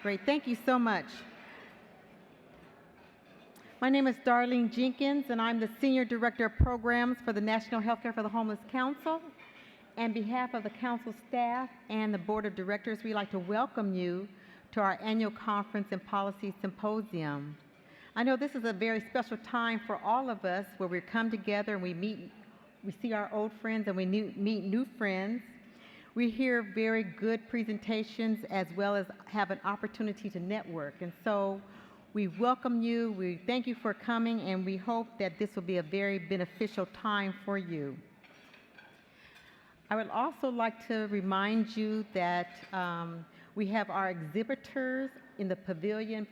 Great, thank you so much. My name is Darlene Jenkins, and I'm the Senior Director of Programs for the National Healthcare for the Homeless Council. On behalf of the council staff and the Board of Directors, we'd like to welcome you to our annual conference and policy symposium. I know this is a very special time for all of us where we come together and we see our old friends and we meet new friends. We hear very good presentations as well as have an opportunity to network. And so we welcome you, we thank you for coming, and we hope that this will be a very beneficial time for you. I would also like to remind you that we have our exhibitors in the pavilion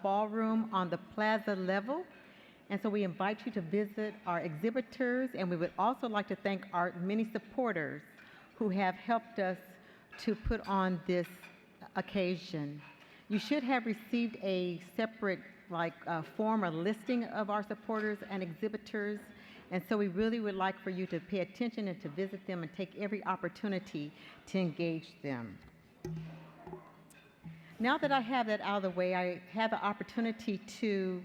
ballroom on the plaza level. And so we invite you to visit our exhibitors, and we would also like to thank our many supporters who have helped us to put on this occasion. You should have received a separate form or listing of our supporters and exhibitors, and so we really would like for you to pay attention and to visit them and take every opportunity to engage them. Now that I have that out of the way, I have the opportunity to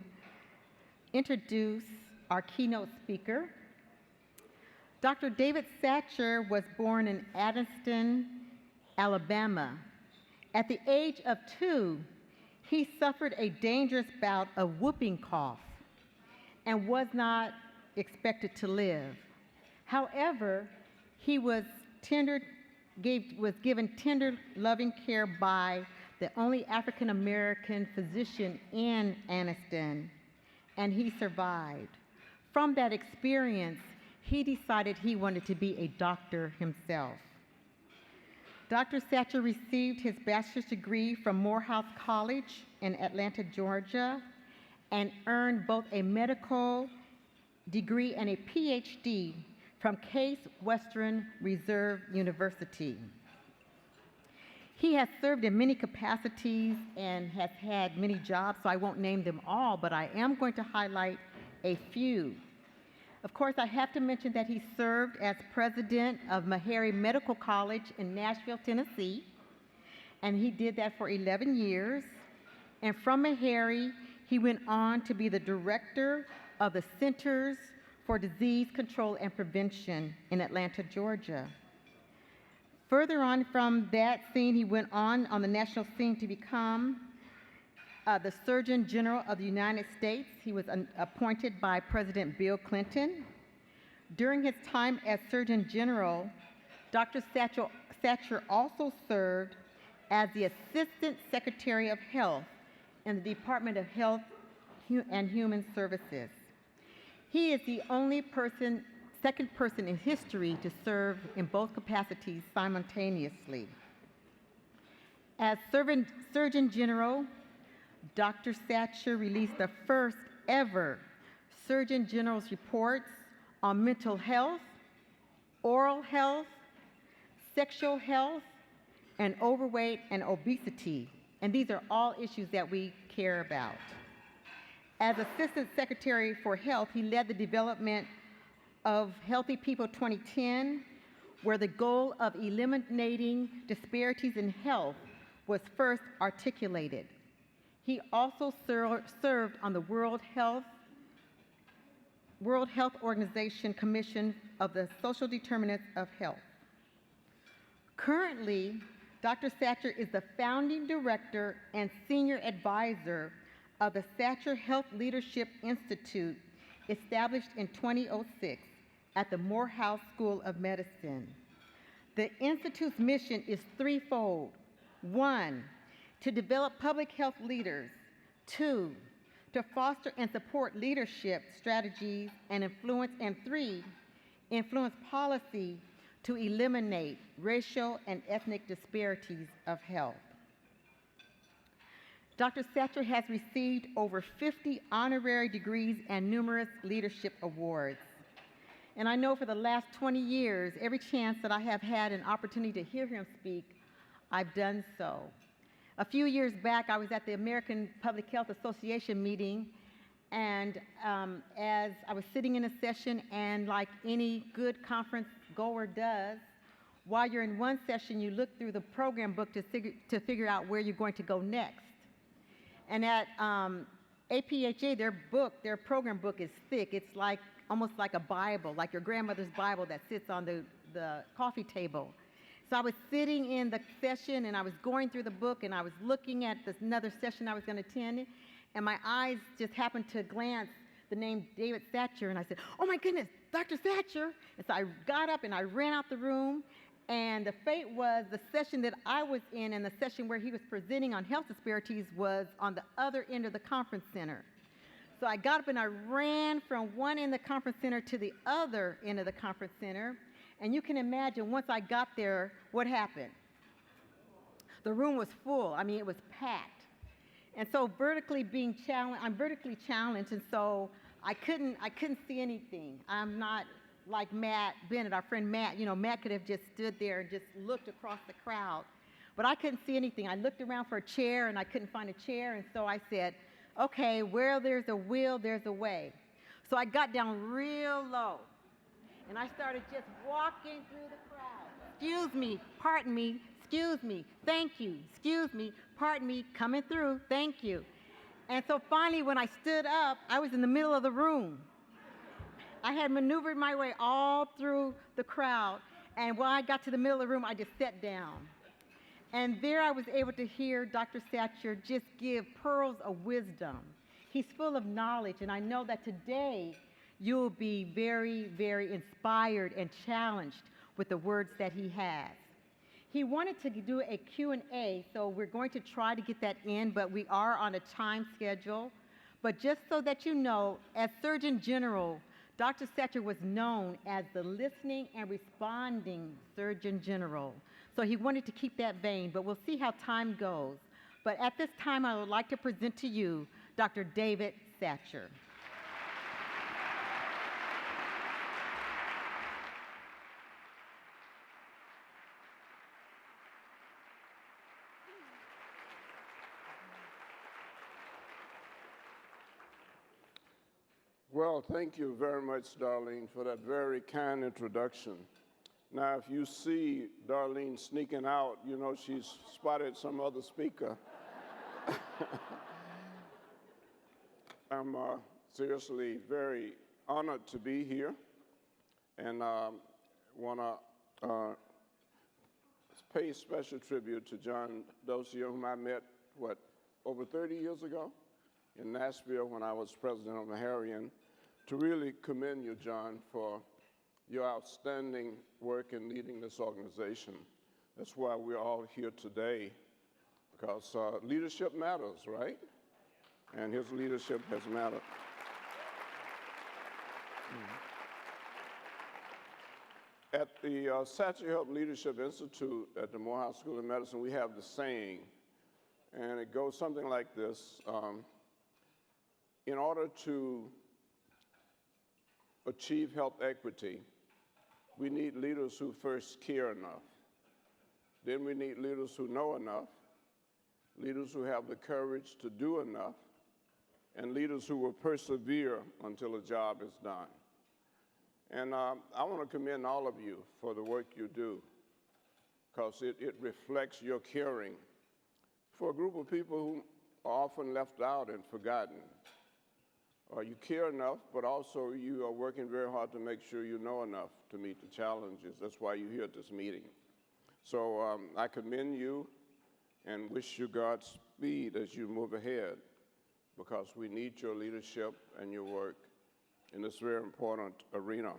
introduce our keynote speaker. Dr. David Satcher was born in Addison, Alabama. At the age of 2, he suffered a dangerous bout of whooping cough and was not expected to live. However, he was given tender, loving care by the only African American physician in Addison, and he survived. From that experience, he decided he wanted to be a doctor himself. Dr. Satcher received his bachelor's degree from Morehouse College in Atlanta, Georgia, and earned both a medical degree and a PhD from Case Western Reserve University. He has served in many capacities and has had many jobs, so I won't name them all, but I am going to highlight a few. Of course, I have to mention that he served as president of Meharry Medical College in Nashville, Tennessee, and he did that for 11 years. And from Meharry, he went on to be the director of the Centers for Disease Control and Prevention in Atlanta, Georgia. Further on from that scene, he went on the national scene to become the Surgeon General of the United States. He was appointed by President Bill Clinton. During his time as Surgeon General, Dr. Satcher also served as the Assistant Secretary of Health in the Department of Health and Human Services. He is the only second person in history to serve in both capacities simultaneously. As Surgeon General, Dr. Satcher released the first ever Surgeon General's reports on mental health, oral health, sexual health, and overweight and obesity. And these are all issues that we care about. As Assistant Secretary for Health, he led the development of Healthy People 2010, where the goal of eliminating disparities in health was first articulated. He also served on the World Health Organization Commission of the Social Determinants of Health. Currently, Dr. Satcher is the founding director and senior advisor of the Satcher Health Leadership Institute, established in 2006 at the Morehouse School of Medicine. The Institute's mission is threefold. 1, to develop public health leaders. 2, to foster and support leadership strategies and influence. And 3, influence policy to eliminate racial and ethnic disparities of health. Dr. Satcher has received over 50 honorary degrees and numerous leadership awards. And I know for the last 20 years, every chance that I have had an opportunity to hear him speak, I've done so. A few years back, I was at the American Public Health Association meeting, and as I was sitting in a session, and like any good conference goer does, While you're in one session, you look through the program book to figure out where you're going to go next. And at APHA, their program book is thick. It's like almost like a Bible, like your grandmother's Bible that sits on the coffee table. So I was sitting in the session, and I was going through the book, and I was looking at this another session I was going to attend, and my eyes just happened to glance the name David Satcher, and I said, "Oh my goodness, Dr. Satcher!" And so I got up and I ran out the room, and the fate was the session that I was in and the session where he was presenting on health disparities was on the other end of the conference center. So I got up and I ran from one end of the conference center to the other end of the conference center, and you can imagine once I got there, what happened. The room was full. I mean, it was packed. And so I'm vertically challenged, and so I couldn't see anything. I'm not like Matt Bennett, our friend Matt. You know, Matt could have just stood there and just looked across the crowd. But I couldn't see anything. I looked around for a chair, and I couldn't find a chair, and so I said, okay, where there's a will, there's a way. So I got down real low, and I started just walking through the crowd. Excuse me, pardon me, excuse me, thank you, excuse me, pardon me, coming through, thank you. And so finally, when I stood up, I was in the middle of the room. I had maneuvered my way all through the crowd, and when I got to the middle of the room, I just sat down. And there I was able to hear Dr. Satcher just give pearls of wisdom. He's full of knowledge, and I know that today you'll be very, very inspired and challenged with the words that he has. He wanted to do a Q&A, so we're going to try to get that in, but we are on a time schedule. But just so that you know, as Surgeon General, Dr. Satcher was known as the listening and responding Surgeon General. So he wanted to keep that vein, but we'll see how time goes. But at this time, I would like to present to you Dr. David Satcher. Well, thank you very much, Darlene, for that very kind introduction. Now, if you see Darlene sneaking out, you know she's spotted some other speaker. I'm seriously very honored to be here, and want to pay special tribute to John Dozier, whom I met, over 30 years ago in Nashville when I was president of Maharian, to really commend you, John, for your outstanding work in leading this organization. That's why we're all here today, because leadership matters, right? And his leadership has mattered. At the Satcher Health Leadership Institute at the Morehouse School of Medicine, we have the saying, and it goes something like this. In order to achieve health equity, we need leaders who first care enough. Then we need leaders who know enough, leaders who have the courage to do enough, and leaders who will persevere until a job is done. And I want to commend all of you for the work you do, because it reflects your caring for a group of people who are often left out and forgotten. You care enough, but also you are working very hard to make sure you know enough to meet the challenges. That's why you're here at this meeting. So I commend you and wish you Godspeed as you move ahead, because we need your leadership and your work in this very important arena.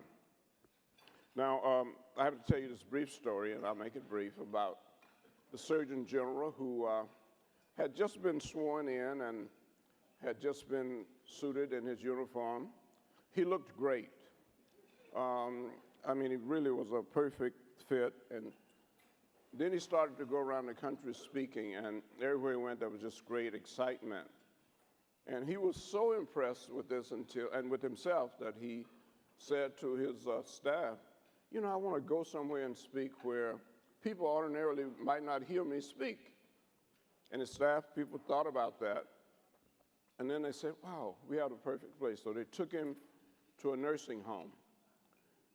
Now, I have to tell you this brief story, and I'll make it brief, about the Surgeon General who had just been sworn in and had just been suited in his uniform. He looked great. I mean, he really was a perfect fit. And then he started to go around the country speaking, and everywhere he went, there was just great excitement. And he was so impressed with this and with himself that he said to his staff, you know, I want to go somewhere and speak where people ordinarily might not hear me speak. And his staff people thought about that. And then they said, wow, we have the perfect place. So they took him to a nursing home.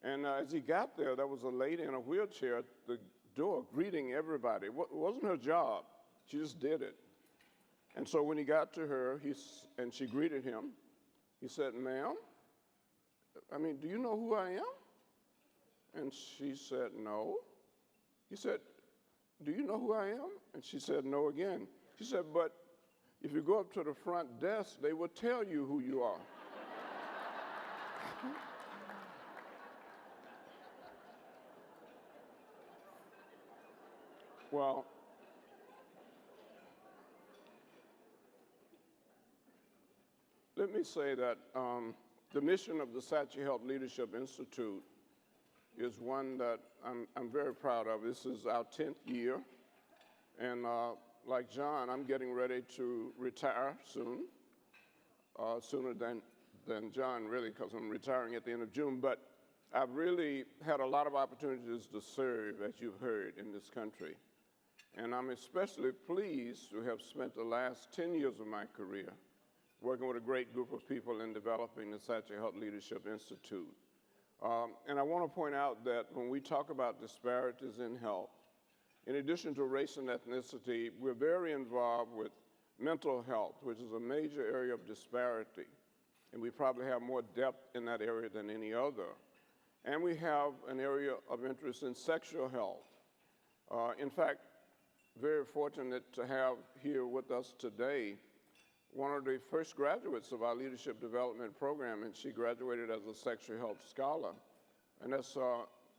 And as he got there was a lady in a wheelchair at the door greeting everybody. It wasn't her job. She just did it. And so when he got to her, and she greeted him, he said, "Ma'am, do you know who I am?" And she said, "No." He said, "Do you know who I am?" And she said, "No," again. He said, "But if you go up to the front desk, they will tell you who you are." Well, let me say that the mission of the Satcher Health Leadership Institute is one that I'm very proud of. This is our 10th year, and like John, I'm getting ready to retire soon, sooner than John, really, because I'm retiring at the end of June. But I've really had a lot of opportunities to serve, as you've heard, in this country. And I'm especially pleased to have spent the last 10 years of my career working with a great group of people in developing the Satcher Health Leadership Institute. And I want to point out that when we talk about disparities in health, in addition to race and ethnicity, we're very involved with mental health, which is a major area of disparity. And we probably have more depth in that area than any other. And we have an area of interest in sexual health. In fact, very fortunate to have here with us today one of the first graduates of our leadership development program, and she graduated as a sexual health scholar. And that's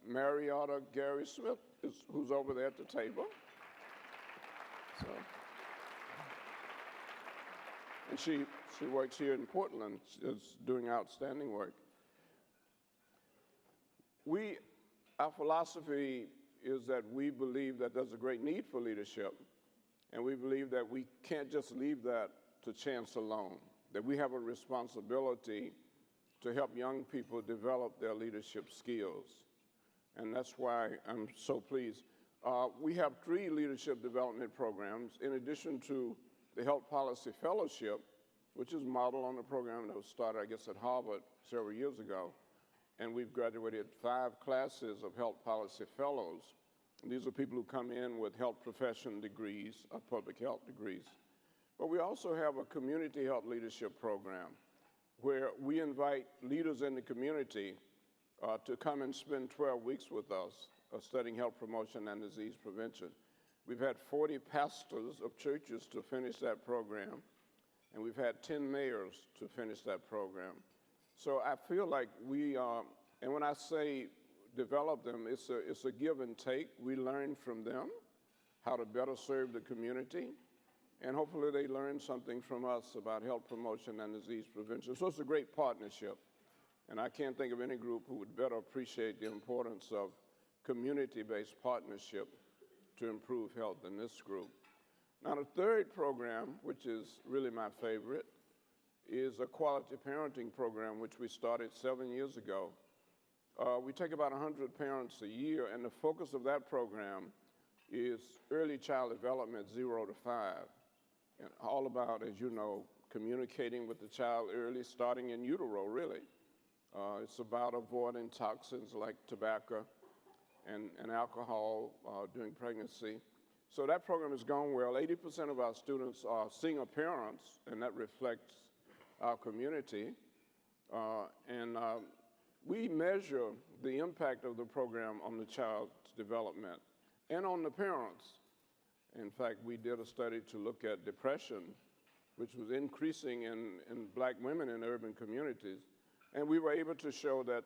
Marietta Gary Smith, who's over there at the table. And she works here in Portland. She's doing outstanding work. Our philosophy is that we believe that there's a great need for leadership, and we believe that we can't just leave that to chance alone, that we have a responsibility to help young people develop their leadership skills. And that's why I'm so pleased. We have 3 leadership development programs, in addition to the Health Policy Fellowship, which is modeled on a program that was started, I guess, at Harvard several years ago. And we've graduated 5 classes of health policy fellows. And these are people who come in with health profession degrees or public health degrees. But we also have a community health leadership program where we invite leaders in the community to come and spend 12 weeks with us studying health promotion and disease prevention. We've had 40 pastors of churches to finish that program, and we've had 10 mayors to finish that program. So I feel like and when I say develop them, it's a give and take. We learn from them how to better serve the community, and hopefully they learn something from us about health promotion and disease prevention. So it's a great partnership, and I can't think of any group who would better appreciate the importance of community-based partnership to improve health than this group. Now, the third program, which is really my favorite, is a quality parenting program, which we started 7 years ago. We take about 100 parents a year, and the focus of that program is early child development, 0 to 5. And all about, as you know, communicating with the child early, starting in utero, really. It's about avoiding toxins like tobacco and alcohol during pregnancy. So that program has gone well. 80% of our students are single parents, and that reflects our community. We measure the impact of the program on the child's development and on the parents. In fact, we did a study to look at depression, which was increasing in black women in urban communities. And we were able to show that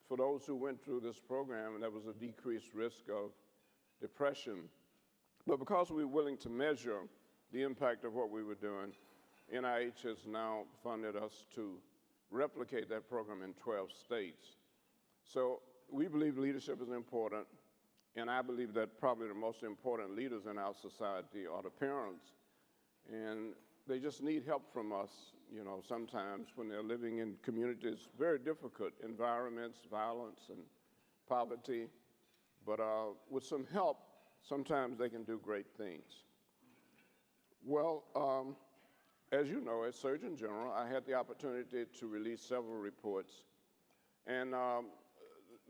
for those who went through this program, there was a decreased risk of depression. But because we were willing to measure the impact of what we were doing, NIH has now funded us to replicate that program in 12 states. So we believe leadership is important, and I believe that probably the most important leaders in our society are the parents. And they just need help from us, sometimes when they're living in communities, very difficult environments, violence and poverty. But with some help, sometimes they can do great things. Well, as you know, as Surgeon General, I had the opportunity to release several reports. And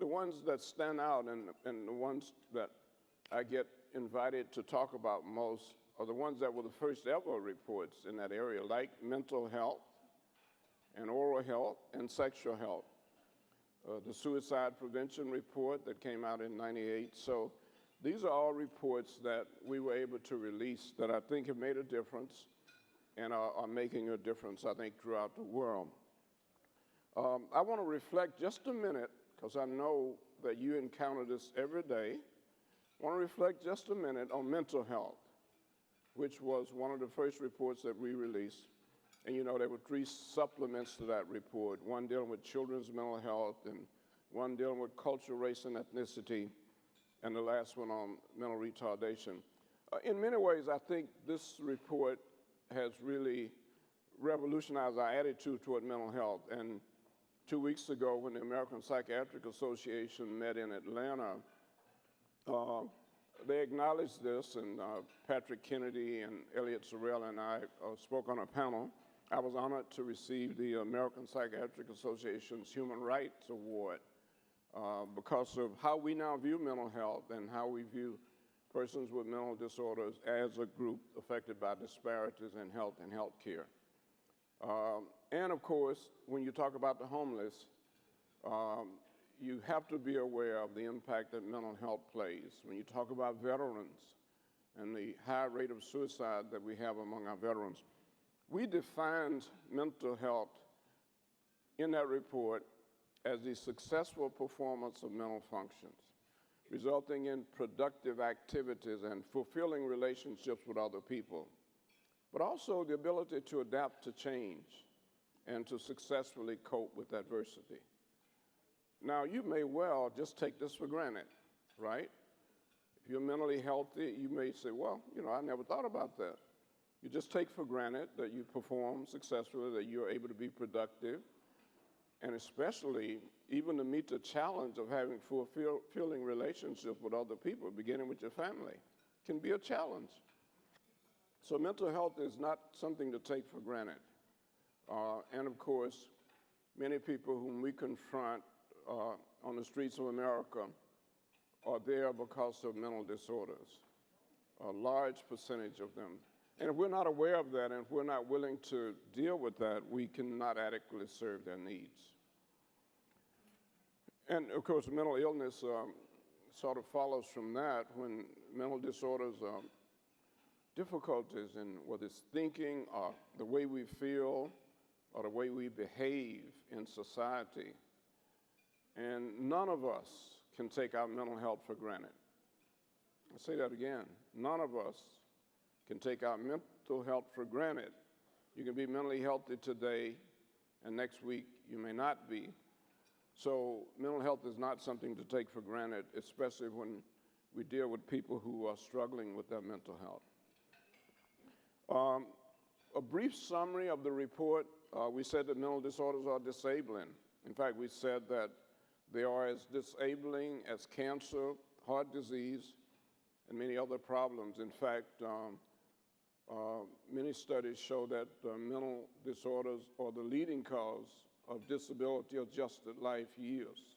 the ones that stand out and the ones that I get invited to talk about most are the ones that were the first ever reports in that area, like mental health and oral health and sexual health. The suicide prevention report that came out in '98. So these are all reports that we were able to release that I think have made a difference and are making a difference, I think, throughout the world. I want to reflect just a minute, because I know that you encounter this every day. I want to reflect just a minute on mental health, which was one of the first reports that we released. And you know, there were 3 supplements to that report, one dealing with children's mental health, and one dealing with culture, race, and ethnicity, and the last one on mental retardation. In many ways, I think this report has really revolutionized our attitude toward mental health. And 2 weeks ago, when the American Psychiatric Association met in Atlanta, they acknowledged this, and Patrick Kennedy and Elliot Sorrell and I spoke on a panel. I was honored to receive the American Psychiatric Association's Human Rights Award because of how we now view mental health and how we view persons with mental disorders as a group affected by disparities in health and health care. And of course, when you talk about the homeless, you have to be aware of the impact that mental health plays. When you talk about veterans and the high rate of suicide that we have among our veterans, we defined mental health in that report as the successful performance of mental functions, resulting in productive activities and fulfilling relationships with other people, but also the ability to adapt to change and to successfully cope with adversity. Now, you may well just take this for granted, right? If you're mentally healthy, you may say, well, you know, I never thought about that. You just take for granted that you perform successfully, that you're able to be productive, and especially even to meet the challenge of having fulfilling relationships with other people, beginning with your family, can be a challenge. So mental health is not something to take for granted. And of course, many people whom we confront on the streets of America are there because of mental disorders, a large percentage of them. And if we're not aware of that, and if we're not willing to deal with that, we cannot adequately serve their needs. And of course, mental illness sort of follows from that when mental disorders are difficulties in whether it's thinking or the way we feel or the way we behave in society. And none of us can take our mental health for granted. I'll say that again. None of us can take our mental health for granted. You can be mentally healthy today, and next week you may not be. So mental health is not something to take for granted, especially when we deal with people who are struggling with their mental health. A brief summary of the report, we said that mental disorders are disabling. In fact, we said that they are as disabling as cancer, heart disease, and many other problems. In fact, many studies show that mental disorders are the leading cause of disability-adjusted life years.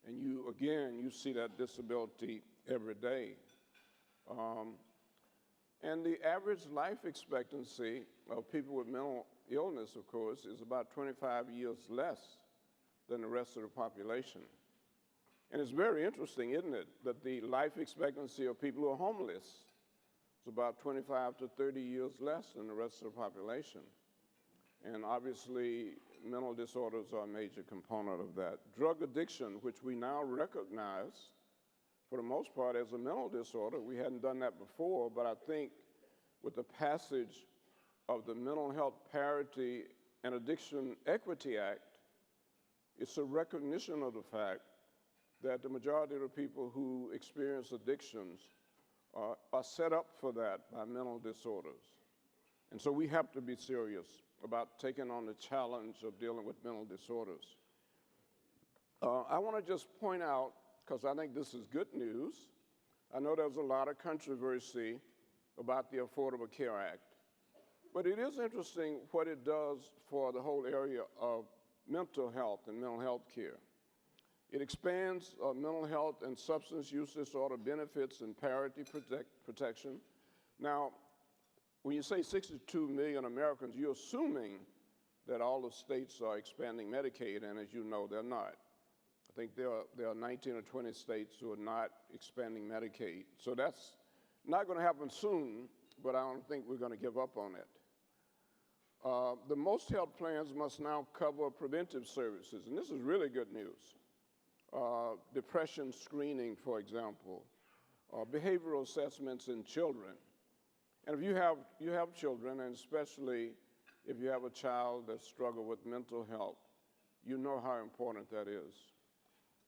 And you see that disability every day. And the average life expectancy of people with mental illness, of course, is about 25 years less than the rest of the population. And it's very interesting, isn't it, that the life expectancy of people who are homeless is about 25 to 30 years less than the rest of the population. And obviously, mental disorders are a major component of that. Drug addiction, which we now recognize for the most part as a mental disorder. We hadn't done that before, but I think with the passage of the Mental Health Parity and Addiction Equity Act, it's a recognition of the fact that the majority of the people who experience addictions are set up for that by mental disorders. And so we have to be serious about taking on the challenge of dealing with mental disorders. I want to just point out, because I think this is good news, I know there's a lot of controversy about the Affordable Care Act, but it is interesting what it does for the whole area of mental health and mental health care. It expands mental health and substance use disorder benefits and parity protection. Now, when you say 62 million Americans, you're assuming that all the states are expanding Medicaid, and as you know, they're not. I think there are 19 or 20 states who are not expanding Medicaid. So that's not going to happen soon, but I don't think we're going to give up on it. The most health plans must now cover preventive services, and this is really good news. Depression screening, for example, behavioral assessments in children. And if you have children, and especially if you have a child that struggles with mental health, you know how important that is.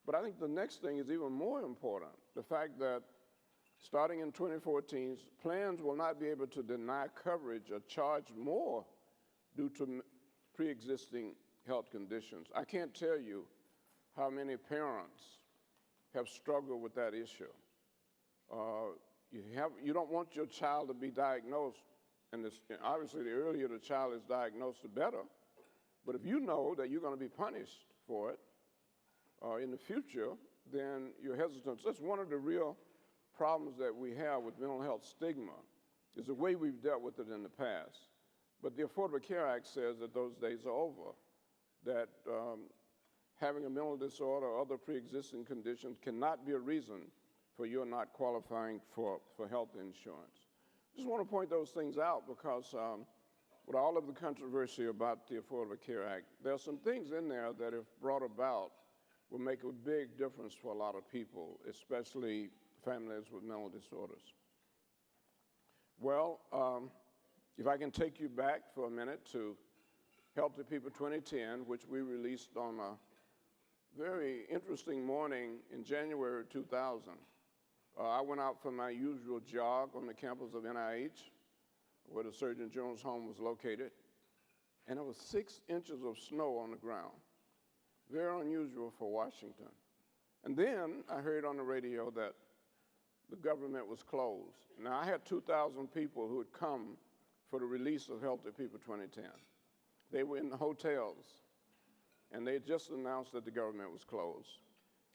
But I think the next thing is even more important, the fact that starting in 2014, plans will not be able to deny coverage or charge more due to pre-existing health conditions. I can't tell you how many parents have struggled with that issue. You don't want your child to be diagnosed, and obviously the earlier the child is diagnosed, the better. But if you know that you're going to be punished for it in the future, then you're hesitant. So that's one of the real problems that we have with mental health stigma, is the way we've dealt with it in the past. But the Affordable Care Act says that those days are over, that having a mental disorder or other pre-existing conditions cannot be a reason for you not qualifying for health insurance. Just want to point those things out because with all of the controversy about the Affordable Care Act, there are some things in there that, if brought about, will make a big difference for a lot of people, especially families with mental disorders. Well, if I can take you back for a minute to Healthy People 2010, which we released on a very interesting morning in January 2000. I went out for my usual jog on the campus of NIH, where the Surgeon General's home was located, and there was 6 inches of snow on the ground. Very unusual for Washington. And then I heard on the radio that the government was closed. Now, I had 2,000 people who had come for the release of Healthy People 2010. They were in the hotels, and they had just announced that the government was closed.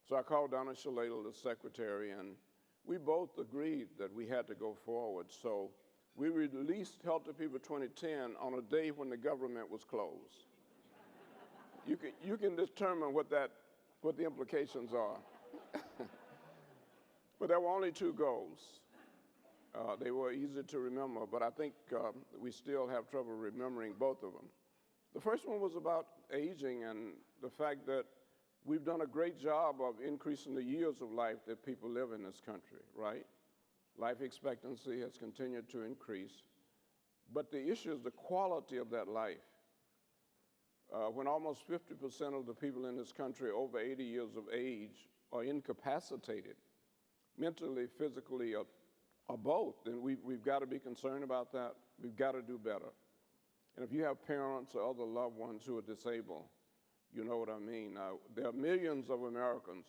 So I called Donna Shalala, the secretary, and we both agreed that we had to go forward. So we released Healthy People 2010 on a day when the government was closed. You can determine what the implications are. But there were only 2 goals. They were easy to remember, but I think we still have trouble remembering both of them. The first one was about aging and the fact that we've done a great job of increasing the years of life that people live in this country, right? Life expectancy has continued to increase, but the issue is the quality of that life. When almost 50% of the people in this country over 80 years of age are incapacitated, mentally, physically, or both, then we've got to be concerned about that. We've got to do better. And if you have parents or other loved ones who are disabled, you know what I mean. There are millions of Americans,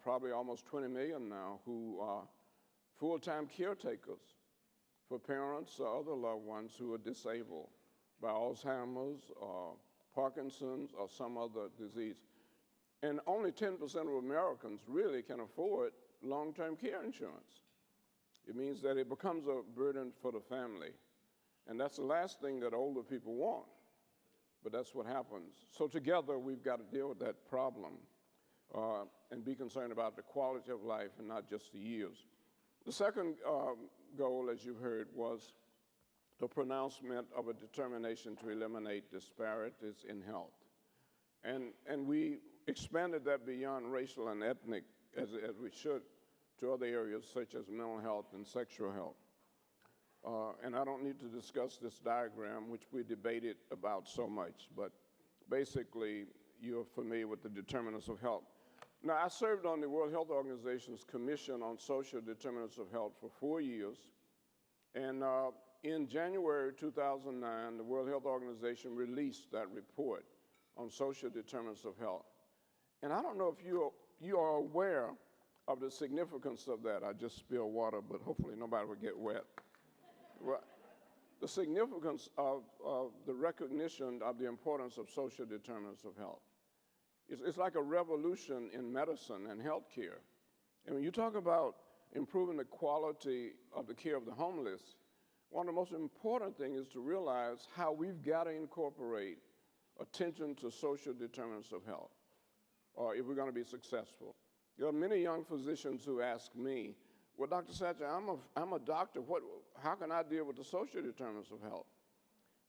probably almost 20 million now, who are full-time caretakers for parents or other loved ones who are disabled by Alzheimer's or Parkinson's or some other disease. And only 10% of Americans really can afford long-term care insurance. It means that it becomes a burden for the family. And that's the last thing that older people want, but that's what happens. So together, we've got to deal with that problem and be concerned about the quality of life and not just the years. The second goal, as you've heard, was the pronouncement of a determination to eliminate disparities in health. And we expanded that beyond racial and ethnic, as we should, to other areas such as mental health and sexual health. And I don't need to discuss this diagram, which we debated about so much, but basically, you're familiar with the determinants of health. Now, I served on the World Health Organization's Commission on Social Determinants of Health for 4 years, and in January 2009, the World Health Organization released that report on social determinants of health. And I don't know if you are aware of the significance of that. I just spilled water, but hopefully nobody will get wet. Well, the significance of the recognition of the importance of social determinants of health. It's like a revolution in medicine and healthcare. And when you talk about improving the quality of the care of the homeless, one of the most important things is to realize how we've got to incorporate attention to social determinants of health, or if we're going to be successful. There are many young physicians who ask me, well, Dr. Satcher, I'm a doctor. How can I deal with the social determinants of health?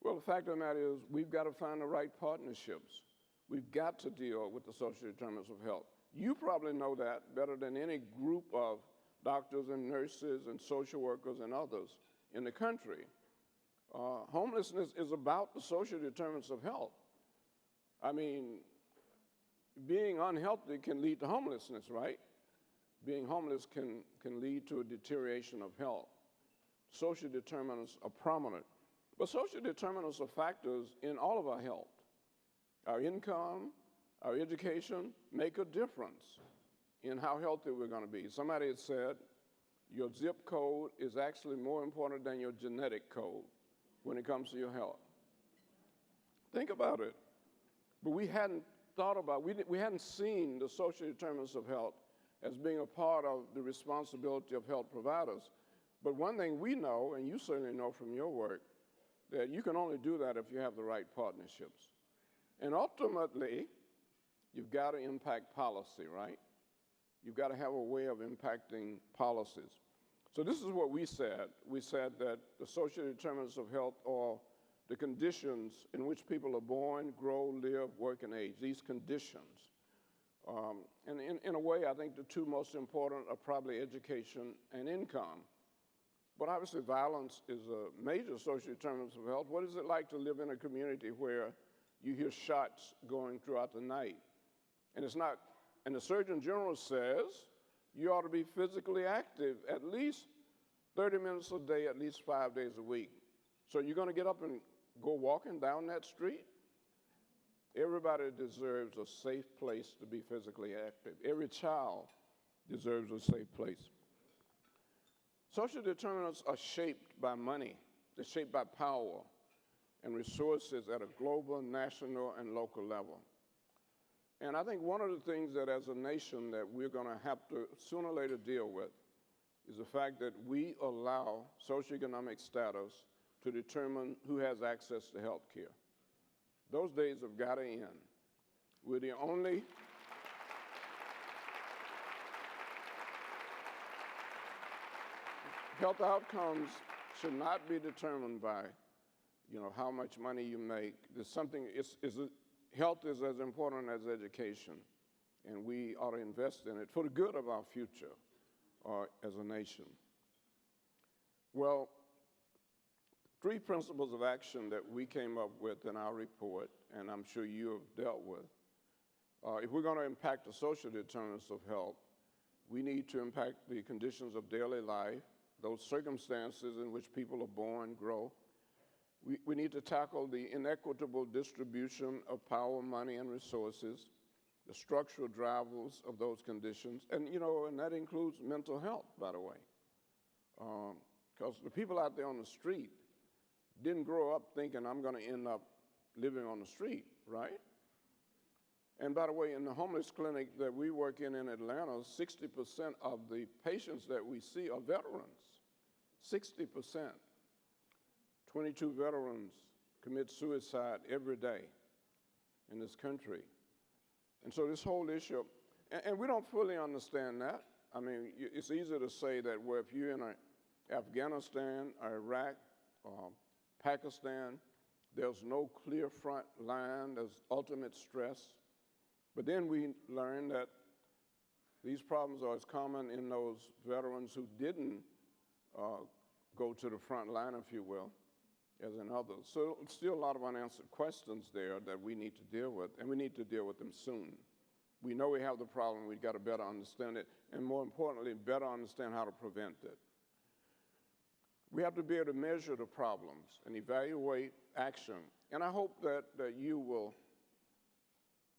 Well, the fact of the matter is we've got to find the right partnerships. We've got to deal with the social determinants of health. You probably know that better than any group of doctors and nurses and social workers and others in the country. Homelessness is about the social determinants of health. I mean, being unhealthy can lead to homelessness, right? Being homeless can lead to a deterioration of health. Social determinants are prominent. But social determinants are factors in all of our health. Our income, our education make a difference in how healthy we're going to be. Somebody has said your zip code is actually more important than your genetic code when it comes to your health. Think about it. But we hadn't thought about, we hadn't seen the social determinants of health as being a part of the responsibility of health providers. But one thing we know, and you certainly know from your work, that you can only do that if you have the right partnerships. And ultimately, you've got to impact policy, right? You've got to have a way of impacting policies. So this is what we said. We said that the social determinants of health are the conditions in which people are born, grow, live, work, and age, these conditions. And in a way, I think the two most important are probably education and income. But obviously, violence is a major social determinant of health. What is it like to live in a community where you hear shots going throughout the night? And the Surgeon General says you ought to be physically active at least 30 minutes a day, at least 5 days a week. So you're going to get up and go walking down that street? Everybody deserves a safe place to be physically active. Every child deserves a safe place. Social determinants are shaped by money. They're shaped by power and resources at a global, national, and local level. And I think one of the things that as a nation that we're going to have to sooner or later deal with is the fact that we allow socioeconomic status to determine who has access to health care. Those days have got to end. We're the only health outcomes should not be determined by, how much money you make. There's something, health is as important as education, and we ought to invest in it for the good of our future as a nation. Well, 3 principles of action that we came up with in our report, and I'm sure you have dealt with. If we're going to impact the social determinants of health, we need to impact the conditions of daily life, those circumstances in which people are born, grow. We need to tackle the inequitable distribution of power, money, and resources, the structural drivers of those conditions, and that includes mental health, by the way. Because the people out there on the street didn't grow up thinking, I'm going to end up living on the street, right? And by the way, in the homeless clinic that we work in Atlanta, 60% of the patients that we see are veterans. 60%. 22 veterans commit suicide every day in this country. And so this whole issue, and we don't fully understand that. I mean, it's easy to say that, well, if you're in Afghanistan, or Iraq, or Pakistan, there's no clear front line, there's ultimate stress. But then we learned that these problems are as common in those veterans who didn't go to the front line, if you will, as in others. So still a lot of unanswered questions there that we need to deal with, and we need to deal with them soon. We know we have the problem, we've got to better understand it, and more importantly, better understand how to prevent it. We have to be able to measure the problems and evaluate action. And I hope that you will,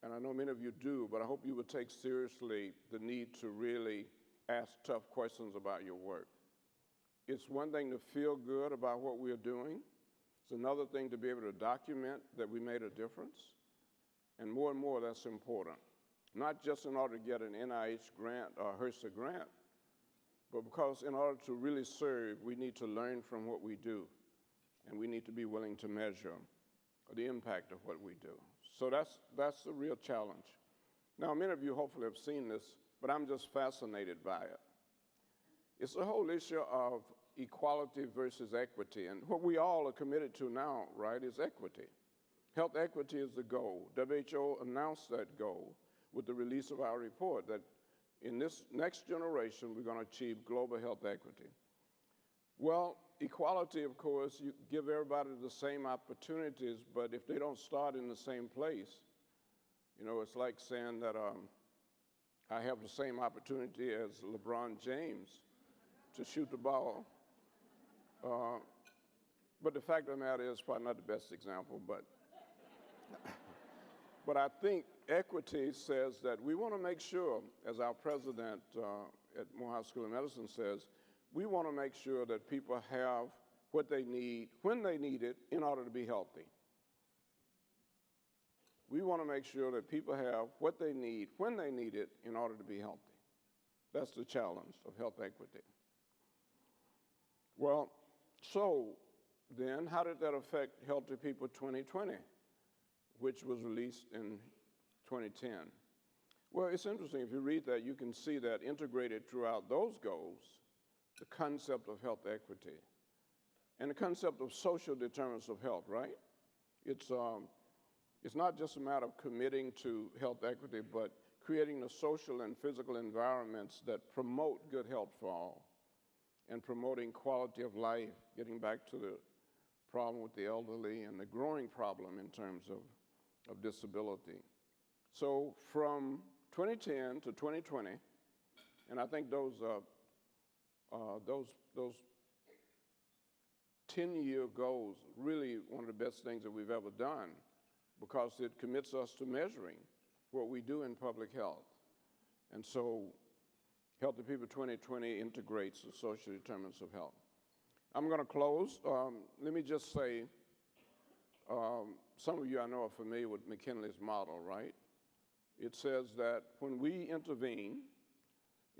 and I know many of you do, but I hope you will take seriously the need to really ask tough questions about your work. It's one thing to feel good about what we're doing. It's another thing to be able to document that we made a difference. And more that's important. Not just in order to get an NIH grant or a HRSA grant, but because in order to really serve, we need to learn from what we do, and we need to be willing to measure the impact of what we do. So that's the real challenge. Now, many of you hopefully have seen this, but I'm just fascinated by it. It's the whole issue of equality versus equity, and what we all are committed to now, right, is equity. Health equity is the goal. WHO announced that goal with the release of our report that in this next generation, we're going to achieve global health equity. Well, equality, of course, you give everybody the same opportunities, but if they don't start in the same place, you know, it's like saying that I have the same opportunity as LeBron James to shoot the ball. But the fact of the matter is, probably not the best example, but I think equity says that we want to make sure, as our president at Morehouse School of Medicine says, we want to make sure that people have what they need when they need it in order to be healthy. We want to make sure that people have what they need when they need it in order to be healthy. That's the challenge of health equity. Well, so then how did that affect Healthy People 2020, which was released in 2010? Well, it's interesting. If you read that, you can see that integrated throughout those goals, the concept of health equity and the concept of social determinants of health, right? It's not just a matter of committing to health equity, but creating the social and physical environments that promote good health for all and promoting quality of life, getting back to the problem with the elderly and the growing problem in terms of disability. So from 2010 to 2020, and I think those 10-year goals really one of the best things that we've ever done because it commits us to measuring what we do in public health. And so Healthy People 2020 integrates the social determinants of health. I'm going to close. Let me just say, some of you I know are familiar with McKinley's model, right? It says that when we intervene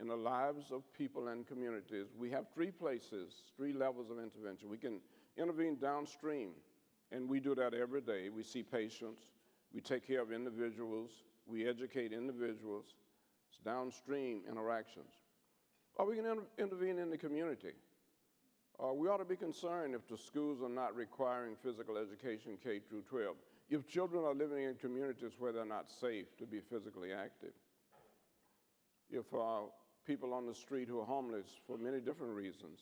in the lives of people and communities, we have three levels of intervention. We can intervene downstream, and we do that every day. We see patients, we take care of individuals, we educate individuals. It's downstream interactions. Or we can intervene in the community. We ought to be concerned if the schools are not requiring physical education K through 12. If children are living in communities where they're not safe to be physically active. If people on the street who are homeless for many different reasons,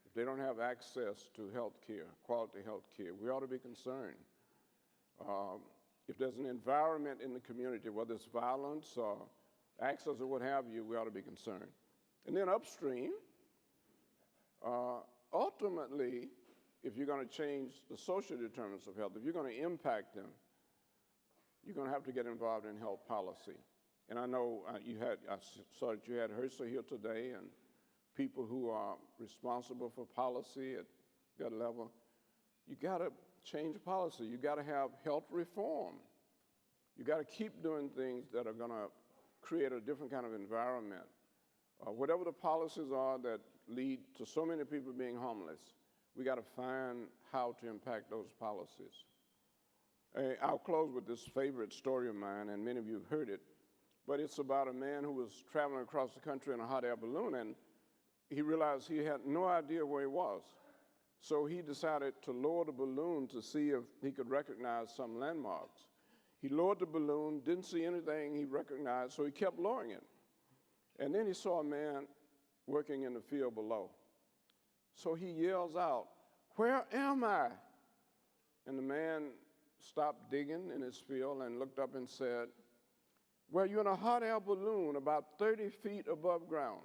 if they don't have access to health care, quality health care, we ought to be concerned. If there's an environment in the community, whether it's violence or access or what have you, we ought to be concerned. And then upstream, ultimately, if you're going to change the social determinants of health, if you're going to impact them, you're going to have to get involved in health policy. And I know I saw that you had HRSA here today and people who are responsible for policy at that level. You got to change policy. You got to have health reform. You got to keep doing things that are going to create a different kind of environment. Whatever the policies are that lead to so many people being homeless, we got to find how to impact those policies. I'll close with this favorite story of mine, and many of you have heard it, but it's about a man who was traveling across the country in a hot air balloon, and he realized he had no idea where he was. So he decided to lower the balloon to see if he could recognize some landmarks. He lowered the balloon, didn't see anything he recognized, so he kept lowering it. And then he saw a man working in the field below. So he yells out, "Where am I?" And the man stopped digging in his field and looked up and said, "Well, you're in a hot air balloon about 30 feet above ground."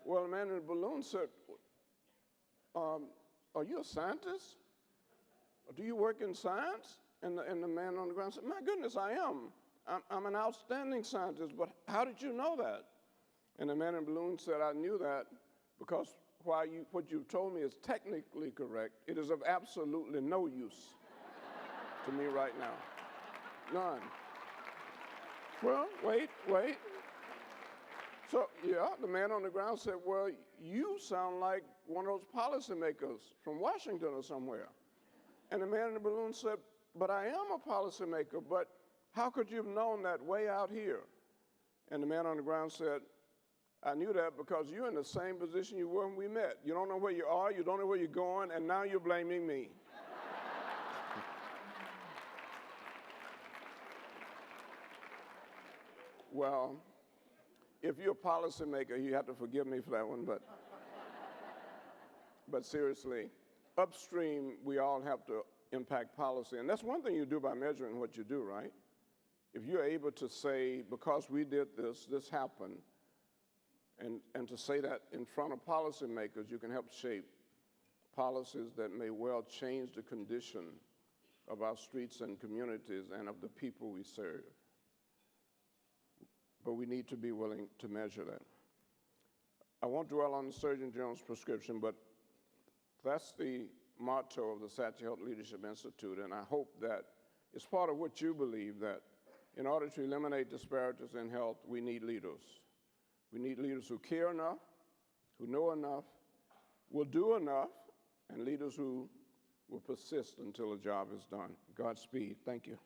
Well, the man in the balloon said, "Are you a scientist? Do you work in science?" And the man on the ground said, "My goodness, I am. I'm an outstanding scientist, but how did you know that?" And the man in the balloon said, "I knew that because while what you've told me is technically correct, it is of absolutely no use to me right now. None. Well, wait. So, yeah, the man on the ground said, well, you sound like one of those policymakers from Washington or somewhere. And the man in the balloon said, but I am a policymaker, but how could you have known that way out here? And the man on the ground said, I knew that because you're in the same position you were when we met. You don't know where you are, you don't know where you're going, and now you're blaming me. Well, if you're a policymaker, you have to forgive me for that one, but seriously, upstream, we all have to impact policy. And that's one thing you do by measuring what you do, right? If you're able to say, because we did this, this happened, and to say that in front of policymakers, you can help shape policies that may well change the condition of our streets and communities and of the people we serve. But we need to be willing to measure that. I won't dwell on the Surgeon General's prescription, but that's the motto of the Satcher Health Leadership Institute, and I hope that it's part of what you believe, that in order to eliminate disparities in health, we need leaders. We need leaders who care enough, who know enough, will do enough, and leaders who will persist until the job is done. Godspeed. Thank you.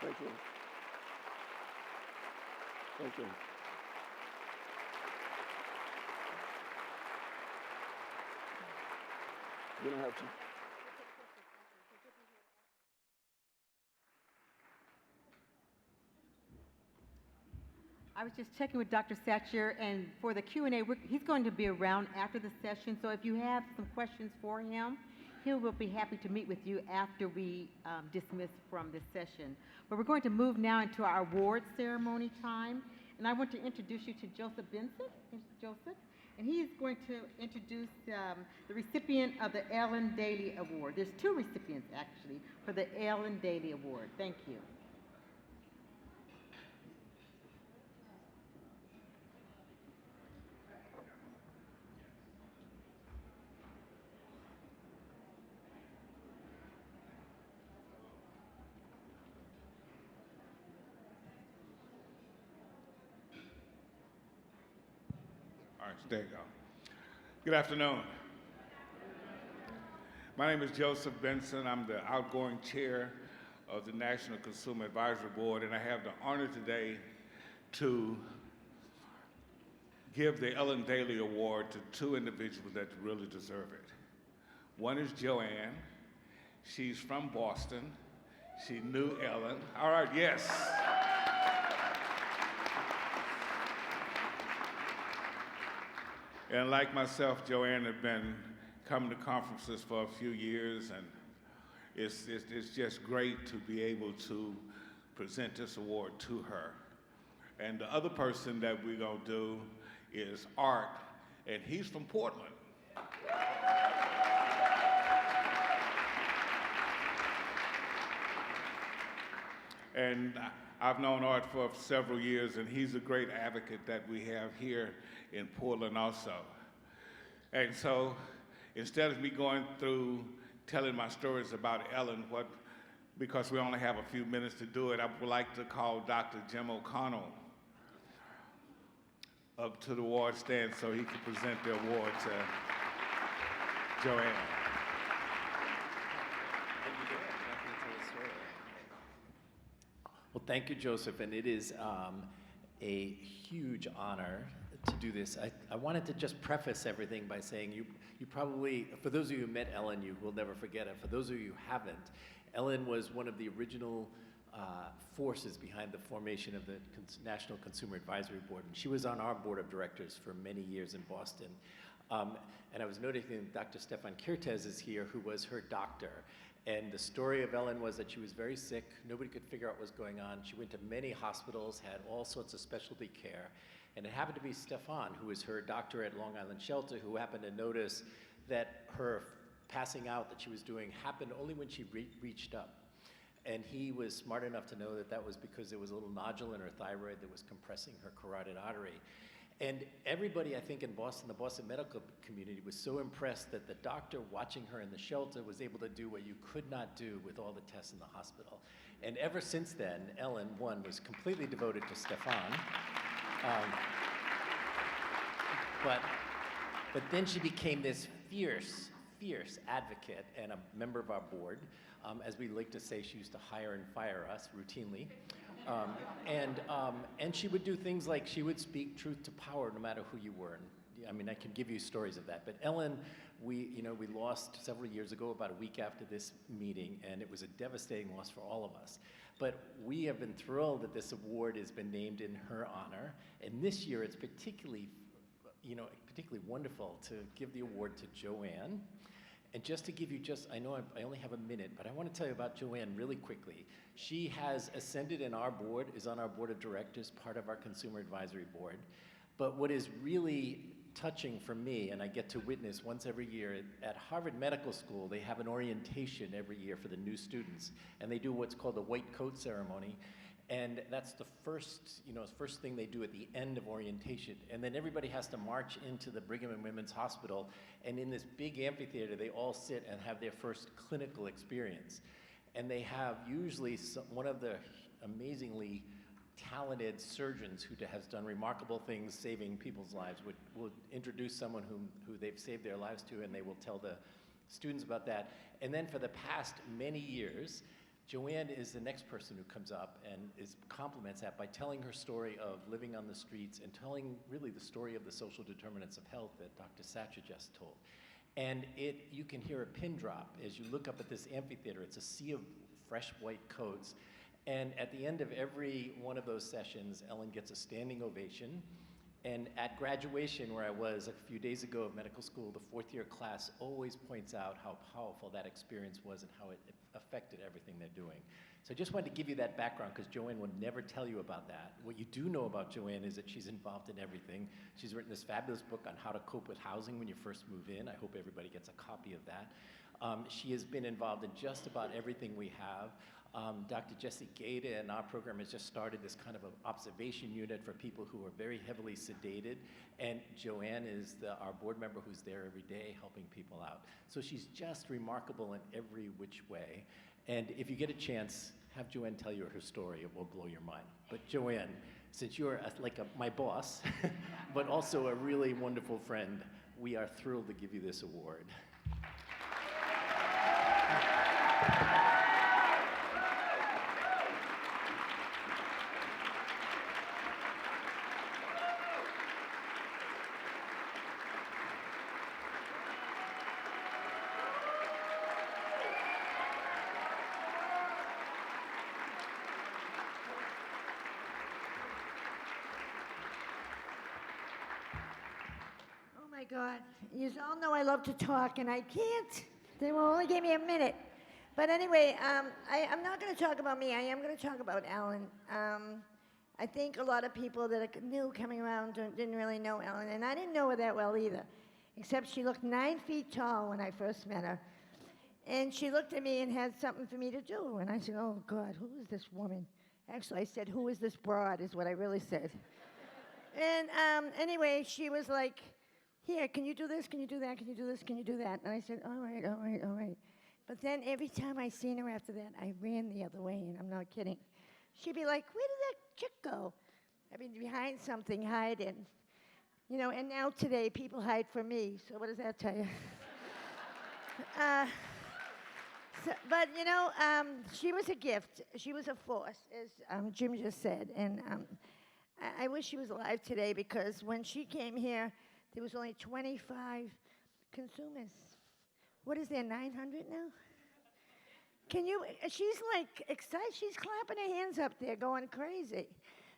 Thank you. Thank you. You don't have to. I was just checking with Dr. Satcher, and for the Q&A, he's going to be around after the session, so if you have some questions for him, he will be happy to meet with you after we dismiss from this session. But we're going to move now into our award ceremony time, and I want to introduce you to Joseph Benson. Here's Joseph, and he is going to introduce the recipient of the Ellen Dailey Award. There's two recipients, actually, for the Ellen Dailey Award. Thank you. All right, there you go. Good afternoon. My name is Joseph Benson. I'm the outgoing chair of the National Consumer Advisory Board, and I have the honor today to give the Ellen Dailey Award to two individuals that really deserve it. One is Joanne. She's from Boston. She knew Ellen. All right, yes. And like myself, Joanne had been coming to conferences for a few years, and it's just great to be able to present this award to her. And the other person that we're going to do is Art, and he's from Portland. And I've known Art for several years, and he's a great advocate that we have here in Portland also. And so instead of me going through telling my stories about Ellen, because we only have a few minutes to do it, I would like to call Dr. Jim O'Connell up to the award stand so he can present the award to Joanne. Well, thank you, Joseph, and it is a huge honor to do this. I wanted to just preface everything by saying you probably, for those of you who met Ellen, you will never forget it. For those of you who haven't, Ellen was one of the original forces behind the formation of the National Consumer Advisory Board, and she was on our board of directors for many years in Boston. And I was noticing that Dr. Stefan Kirtez is here, who was her doctor. And the story of Ellen was that she was very sick. Nobody could figure out what was going on. She went to many hospitals, had all sorts of specialty care. And it happened to be Stefan, who was her doctor at Long Island Shelter, who happened to notice that her passing out that she was doing happened only when she reached up. And he was smart enough to know that that was because there was a little nodule in her thyroid that was compressing her carotid artery. And everybody, I think, in Boston, the Boston medical community, was so impressed that the doctor watching her in the shelter was able to do what you could not do with all the tests in the hospital. And ever since then, Ellen, one, was completely devoted to Stefan. But then she became this fierce advocate and a member of our board. As we like to say, she used to hire and fire us routinely. And she would do things like she would speak truth to power no matter who you were. And, I mean, I can give you stories of that. But Ellen, we lost several years ago, about a week after this meeting, and it was a devastating loss for all of us. But we have been thrilled that this award has been named in her honor. And this year, it's particularly wonderful to give the award to Joanne. And just to give you I know I only have a minute, but I want to tell you about Joanne really quickly. She has ascended in our board, is on our board of directors, part of our consumer advisory board. But what is really touching for me, and I get to witness once every year, at Harvard Medical School, they have an orientation every year for the new students. And they do what's called the white coat ceremony. And that's the first thing they do at the end of orientation. And then everybody has to march into the Brigham and Women's Hospital. And in this big amphitheater, they all sit and have their first clinical experience. And they have usually one of the amazingly talented surgeons who has done remarkable things saving people's lives will introduce someone who they've saved their lives to, and they will tell the students about that. And then for the past many years, Joanne is the next person who comes up and complements that by telling her story of living on the streets and telling really the story of the social determinants of health that Dr. Satcher just told. And you can hear a pin drop as you look up at this amphitheater. It's a sea of fresh white coats. And at the end of every one of those sessions, Ellen gets a standing ovation. And at graduation, where I was a few days ago of medical school, the fourth year class always points out how powerful that experience was and how it affected everything they're doing. So I just wanted to give you that background because Joanne would never tell you about that. What you do know about Joanne is that she's involved in everything. She's written this fabulous book on how to cope with housing when you first move in. I hope everybody gets a copy of that. She has been involved in just about everything we have. Dr. Jesse Gaeta in our program has just started this kind of an observation unit for people who are very heavily sedated. And Joanne is our board member who's there every day helping people out. So she's just remarkable in every which way. And if you get a chance, have Joanne tell you her story. It will blow your mind. But Joanne, since you're my boss, but also a really wonderful friend, we are thrilled to give you this award. Oh my God, you all know I love to talk and I can't. They will only give me a minute. But anyway, I'm not going to talk about me. I am going to talk about Ellen. I think a lot of people that are new coming around didn't really know Ellen, and I didn't know her that well either, except she looked 9 feet tall when I first met her. And she looked at me and had something for me to do. And I said, oh God, who is this woman? Actually, I said, who is this broad, is what I really said. And anyway, she was like, here, can you do this? Can you do that? Can you do this? Can you do that? And I said, all right, all right, all right. But then every time I seen her after that, I ran the other way, and I'm not kidding. She'd be like, where did that chick go? I'd be behind something hiding. And now today, people hide from me, so what does that tell you? But she was a gift. She was a force, as Jim just said. And I wish she was alive today because when she came here, there was only 25 consumers. What is there, 900 now? She's like excited. She's clapping her hands up there, going crazy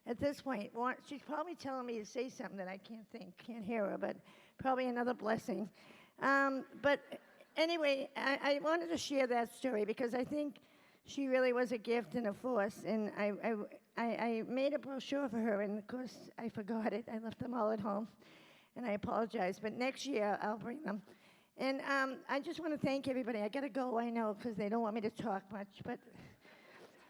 at this point. She's probably telling me to say something that I can't hear her, but probably another blessing. But anyway, I wanted to share that story because I think she really was a gift and a force. And I made a brochure for her, and of course, I forgot it. I left them all at home, and I apologize. But next year, I'll bring them. And I just want to thank everybody. I got to go, I know, because they don't want me to talk much. But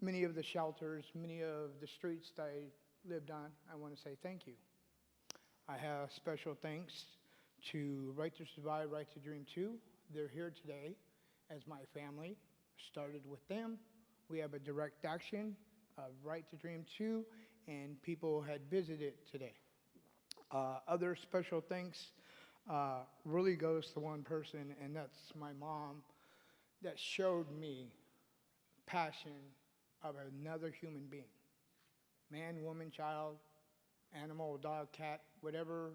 many of the shelters, many of the streets that I lived on, I want to say thank you. I have special thanks to Right to Survive, Right to Dream 2. They're here today as my family. Started with them. We have a direct action of Right to Dream 2, and people had visited today. Other special thanks really goes to one person, and that's my mom, that showed me passion of another human being. Man, woman, child, animal, dog, cat, whatever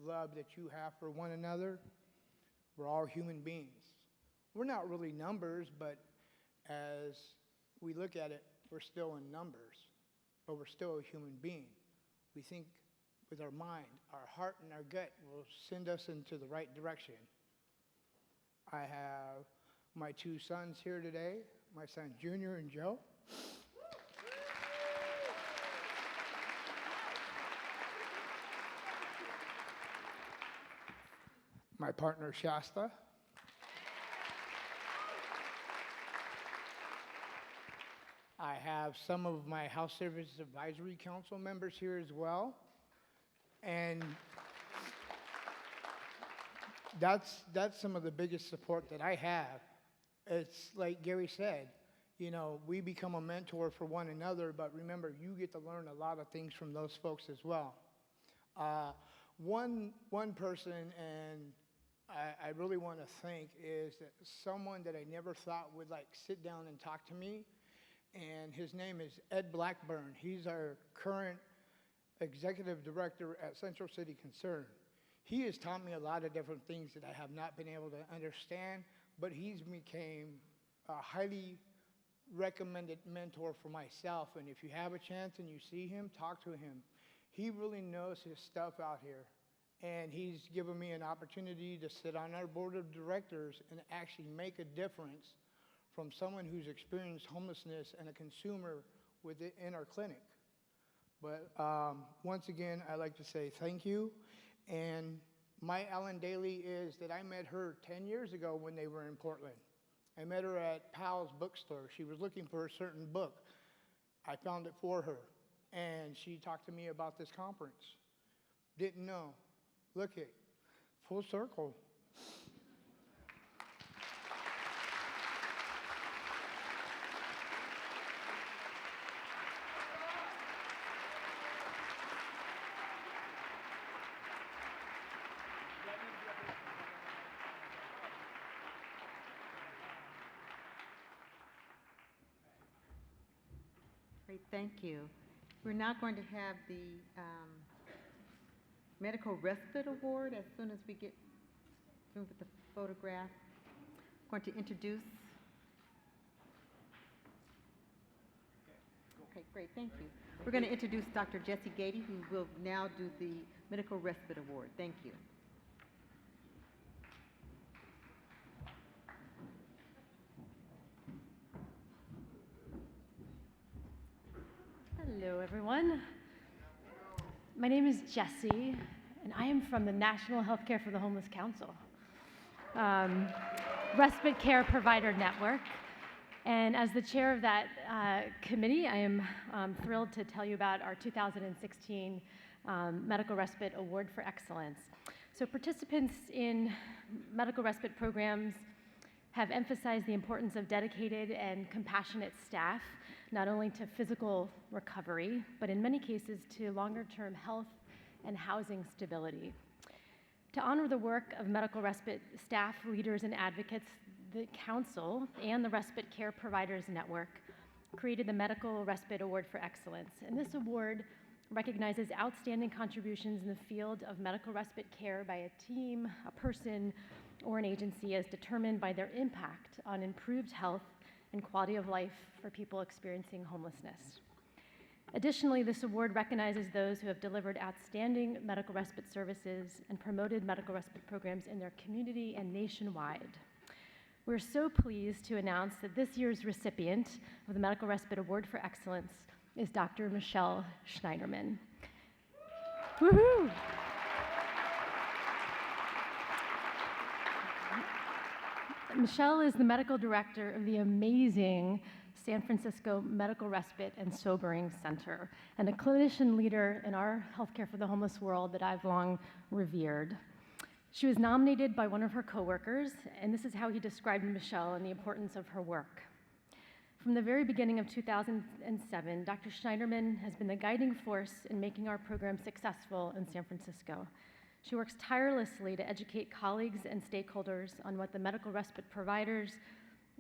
love that you have for one another, we're all human beings. We're not really numbers, but as we look at it, we're still in numbers, but we're still a human being. We think with our mind, our heart and our gut will send us into the right direction. I have my two sons here today, my son Junior and Joe. My partner Shasta. I have some of my House Service Advisory Council members here as well. And that's some of the biggest support that I have. It's like Gary said, you know, we become a mentor for one another, but remember, you get to learn a lot of things from those folks as well. One person, and I really want to thank, is that someone that I never thought would like sit down and talk to me, and his name is Ed Blackburn. He's our current executive director at Central City Concern. He has taught me a lot of different things that I have not been able to understand, but he's became a highly recommended mentor for myself. And if you have a chance and you see him, talk to him. He really knows his stuff out here. And he's given me an opportunity to sit on our board of directors and actually make a difference from someone who's experienced homelessness and a consumer in our clinic. But once again, I'd like to say thank you. And my Ellen Dailey is that I met her 10 years ago when they were in Portland. I met her at Powell's bookstore. She was looking for a certain book. I found it for her. And she talked to me about this conference. Didn't know. Look it, full circle. Great, thank you. We're now going to have the Medical Respite Award as soon as we get through with the photograph. I'm going to introduce. Okay, great, thank you. We're going to introduce Dr. Jessie Gady, who will now do the Medical Respite Award. Thank you. Hello, everyone. My name is Jessie, and I am from the National Healthcare for the Homeless Council, Respite Care Provider Network. And as the chair of that committee, I am thrilled to tell you about our 2016 Medical Respite Award for Excellence. So participants in medical respite programs have emphasized the importance of dedicated and compassionate staff, not only to physical recovery, but in many cases to longer-term health and housing stability. To honor the work of medical respite staff, leaders, and advocates, the Council and the Respite Care Providers Network created the Medical Respite Award for Excellence. And this award recognizes outstanding contributions in the field of medical respite care by a team, a person, or an agency as determined by their impact on improved health and quality of life for people experiencing homelessness. Additionally, this award recognizes those who have delivered outstanding medical respite services and promoted medical respite programs in their community and nationwide. We're so pleased to announce that this year's recipient of the Medical Respite Award for Excellence is Dr. Michelle Schneidermann. Woohoo! Michelle is the medical director of the amazing San Francisco Medical Respite and Sobering Center, and a clinician leader in our healthcare for the homeless world that I've long revered. She was nominated by one of her coworkers, and this is how he described Michelle and the importance of her work. From the very beginning of 2007, Dr. Schneidermann has been the guiding force in making our program successful in San Francisco. She works tirelessly to educate colleagues and stakeholders on what the medical respite providers,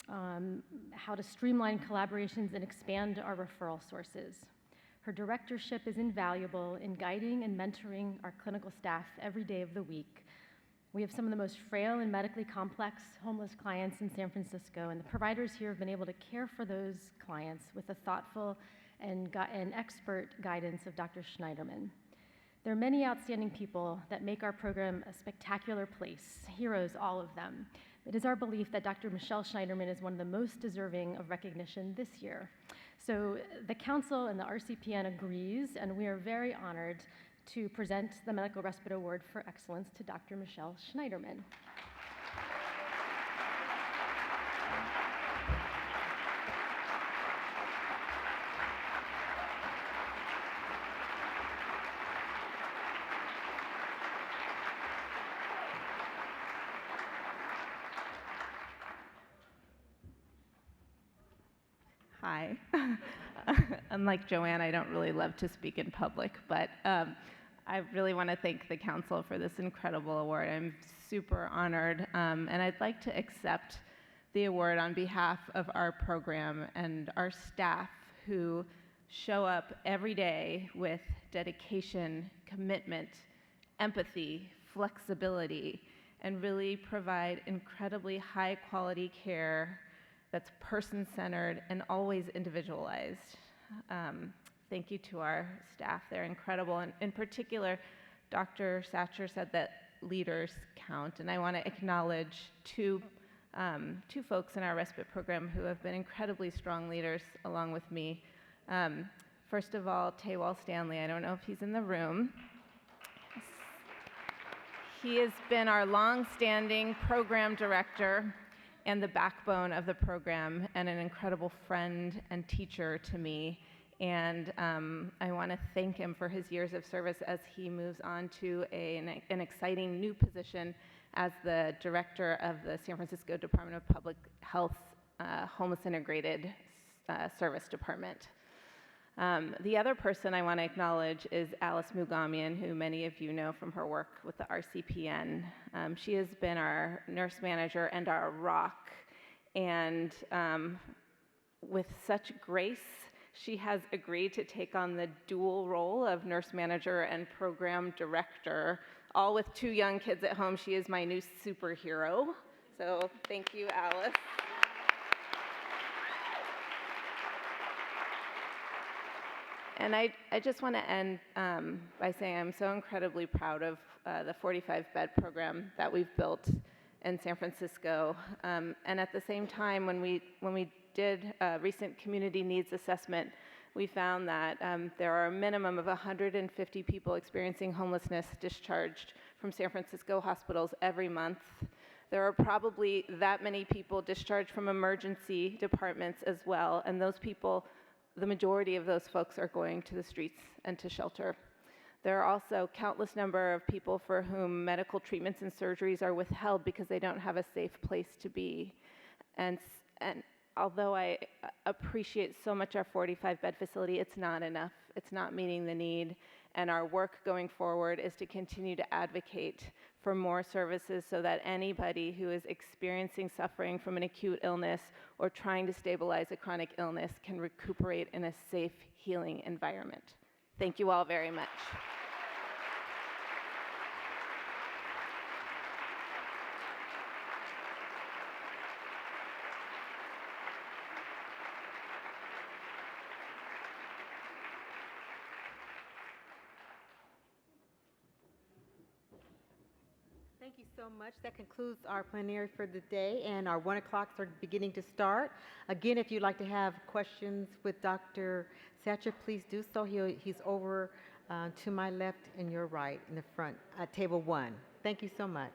how to streamline collaborations and expand our referral sources. Her directorship is invaluable in guiding and mentoring our clinical staff every day of the week. We have some of the most frail and medically complex homeless clients in San Francisco, and the providers here have been able to care for those clients with the thoughtful and expert guidance of Dr. Schneidermann. There are many outstanding people that make our program a spectacular place, heroes, all of them. It is our belief that Dr. Michelle Schneidermann is one of the most deserving of recognition this year. So the Council and the RCPN agrees, and we are very honored to present the Medical Respite Award for Excellence to Dr. Michelle Schneidermann. Hi. Unlike Joanne, I don't really love to speak in public, but I really want to thank the council for this incredible award. I'm super honored, and I'd like to accept the award on behalf of our program and our staff who show up every day with dedication, commitment, empathy, flexibility, and really provide incredibly high quality care that's person-centered and always individualized. Thank you to our staff, they're incredible. And in particular, Dr. Satcher said that leaders count, and I want to acknowledge two folks in our respite program who have been incredibly strong leaders along with me. First of all, Taywal Stanley, I don't know if he's in the room. He has been our long-standing program director and the backbone of the program, and an incredible friend and teacher to me. And I want to thank him for his years of service as he moves on to an exciting new position as the director of the San Francisco Department of Public Health Homeless Integrated Service Department. The other person I want to acknowledge is Alice Mugamian, who many of you know from her work with the RCPN. She has been our nurse manager and our rock, and with such grace, she has agreed to take on the dual role of nurse manager and program director, all with 2 young kids at home. She is my new superhero, so thank you, Alice. And I just want to end by saying I'm so incredibly proud of the 45-bed program that we've built in San Francisco. And at the same time, when we did a recent community needs assessment, we found that there are a minimum of 150 people experiencing homelessness discharged from San Francisco hospitals every month. There are probably that many people discharged from emergency departments as well, and those people, the majority of those folks are going to the streets and to shelter. There are also countless number of people for whom medical treatments and surgeries are withheld because they don't have a safe place to be. And although I appreciate so much our 45-bed facility, it's not enough. It's not meeting the need. And our work going forward is to continue to advocate for more services so that anybody who is experiencing suffering from an acute illness or trying to stabilize a chronic illness can recuperate in a safe, healing environment. Thank you all very much. Thank you so much. That concludes our plenary for the day, and our 1 o'clocks are beginning to start. Again, if you'd like to have questions with Dr. Satcher, please do so. He's over to my left and your right in the front at table 1. Thank you so much.